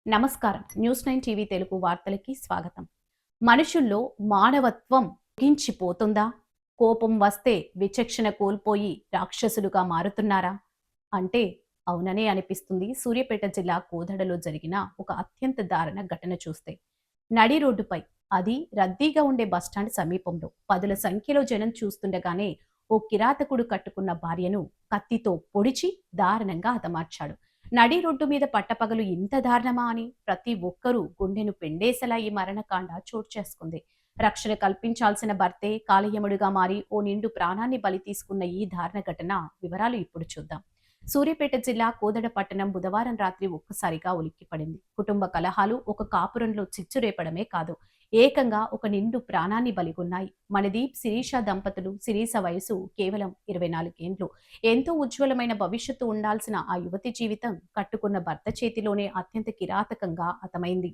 నమస్కారం. News 9 TV Telugu వార్తలకి స్వాగతం. మనుషుల్లో మానవత్వం కించిపోతుందా? కోపం వస్తే విచక్షణ కోల్పోయి రాక్షసులుగా మారుతున్నారా? అంటే అవుననే అనిపిస్తుంది. సూర్యాపేట జిల్లా కోదాడలో జరిగిన ఒక అత్యంత దారుణ ఘటన చూస్తే. నడి రోడ్డుపై, అది రద్దీగా ఉండే బస్టాండ్ సమీపంలో పదుల సంఖ్యలో జనం చూస్తుండగానే ఓ కిరాతకుడు కట్టుకున్న భార్యను కత్తితో పొడిచి దారుణంగా హతమార్చాడు. నడి రోడ్డు మీద పట్టపగలు ఇంత దారుణమా అని ప్రతి ఒక్కరూ గుండెను పిండేసేలా ఈ మరణకాండ చోటు చేసుకుంది. రక్షణ కల్పించాల్సిన భర్తే కాలయముడుగా మారి ఓ నిండు ప్రాణాన్ని బలి తీసుకున్న ఈ దారుణ ఘటన వివరాలు ఇప్పుడు చూద్దాం. సూర్యాపేట జిల్లా కోదడ పట్టణం బుధవారం రాత్రి ఒక్కసారిగా ఉలిక్కిపడింది. కుటుంబ కలహాలు ఒక కాపురంలో చిచ్చు రేపడమే కాదు, ఏకంగా ఒక నిండు ప్రాణాన్ని బలిగొన్నాయి. మణిదీప్ శిరీష దంపతులు. శిరీష వయసు కేవలం 24 ఏండ్లు. ఎంతో ఉజ్వలమైన భవిష్యత్తు ఉండాల్సిన ఆ యువతి జీవితం కట్టుకున్న భర్త చేతిలోనే అత్యంత కిరాతకంగా హతమైంది.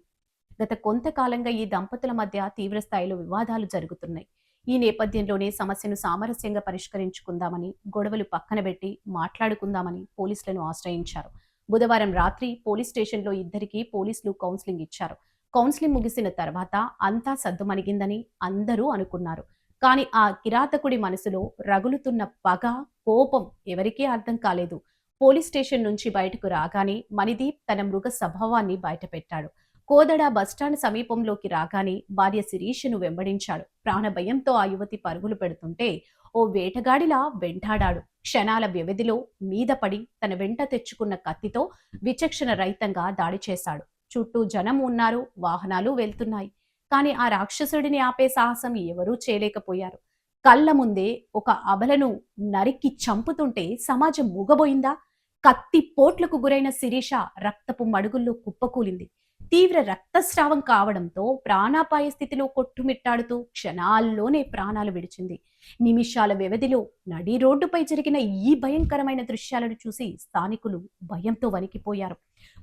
గత కొంతకాలంగా ఈ దంపతుల మధ్య తీవ్ర స్థాయిలో వివాదాలు జరుగుతున్నాయి. ఈ నేపథ్యంలోనే సమస్యను సామరస్యంగా పరిష్కరించుకుందామని, గొడవలు పక్కన పెట్టి మాట్లాడుకుందామని పోలీసులను ఆశ్రయించారు. బుధవారం రాత్రి పోలీస్ స్టేషన్లో ఇద్దరికీ పోలీసులు కౌన్సిలింగ్ ఇచ్చారు. కౌన్సిలింగ్ ముగిసిన తర్వాత అంతా సద్దుమణిగిందని అందరూ అనుకున్నారు. కానీ ఆ కిరాతకుడి మనసులో రగులుతున్న పగ, కోపం ఎవరికీ అర్థం కాలేదు. పోలీస్ స్టేషన్ నుంచి బయటకు రాగానే మణిదీప్ తన మృగ స్వభావాన్ని బయటపెట్టాడు. కోదడ బస్టాండ్ సమీపంలోకి రాగానే భార్య శిరీషను వెంబడించాడు. ప్రాణభయంతో ఆ యువతి పరుగులు పెడుతుంటే ఓ వేటగాడిలా వెంటాడాడు. క్షణాల వ్యవధిలో మీద పడి తన వెంట తెచ్చుకున్న కత్తితో విచక్షణ రహితంగా దాడి చేశాడు. చుట్టూ జనం ఉన్నారు, వాహనాలు వెళ్తున్నాయి. కానీ ఆ రాక్షసుడిని ఆపే సాహసం ఎవరూ చేయలేకపోయారు. కళ్ళ ముందే ఒక అబలను నరికి చంపుతుంటే సమాజం మూగబోయిందా? కత్తి పోట్లకు గురైన శిరీష రక్తపు మడుగుల్లో కుప్పకూలింది. తీవ్ర రక్తస్రావం కావడంతో ప్రాణాపాయ స్థితిలో కొట్టుమిట్టాడుతూ క్షణాల్లోనే ప్రాణాలు విడిచింది. నిమిషాల వ్యవధిలో నడి రోడ్డుపై జరిగిన ఈ భయంకరమైన దృశ్యాలను చూసి స్థానికులు భయంతో వణికిపోయారు.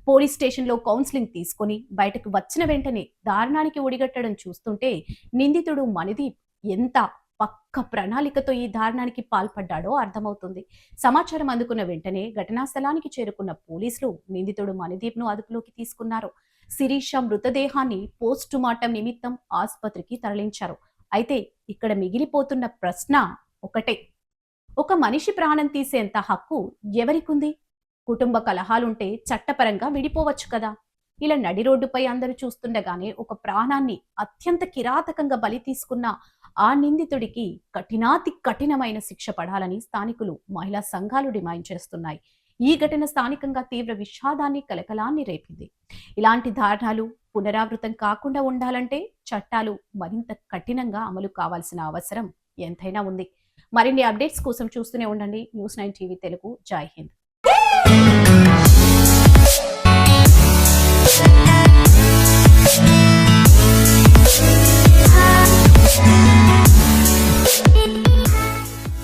పోలీస్ స్టేషన్లో కౌన్సిలింగ్ తీసుకుని బయటకు వచ్చిన వెంటనే దారుణానికి ఒడిగట్టడం చూస్తుంటే నిందితుడు మణిదీప్ ఎంత పక్క ప్రణాళికతో ఈ దారుణానికి పాల్పడ్డాడో అర్థమవుతుంది. సమాచారం అందుకున్న వెంటనే ఘటనా స్థలానికి చేరుకున్న పోలీసులు నిందితుడు మణిదీప్ ను అదుపులోకి తీసుకున్నారు. శిరీష మృతదేహాన్ని పోస్టుమార్టం నిమిత్తం ఆసుపత్రికి తరలించారు. అయితే ఇక్కడ మిగిలిపోతున్న ప్రశ్న ఒకటే, ఒక మనిషి ప్రాణం తీసేంత హక్కు ఎవరికుంది? కుటుంబ కలహాలుంటే చట్టపరంగా విడిపోవచ్చు కదా. ఇలా నడి రోడ్డుపై అందరూ చూస్తుండగానే ఒక ప్రాణాన్ని అత్యంత కిరాతకంగా బలి తీసుకున్న ఆ నిందితుడికి కఠినాతి కఠినమైన శిక్ష పడాలని స్థానికులు, మహిళా సంఘాలు డిమాండ్ చేస్తున్నాయి. ఈ ఘటన స్థానికంగా తీవ్ర విషాదాన్ని, కలకలాన్ని రేపింది. ఇలాంటి దారుణాలు పునరావృతం కాకుండా ఉండాలంటే చట్టాలు మరింత కఠినంగా అమలు కావాల్సిన అవసరం ఎంతైనా ఉంది. మరిన్ని అప్డేట్స్ కోసం చూస్తూనే ఉండండి న్యూస్ 9 టీవీ తెలుగు. జై హింద్.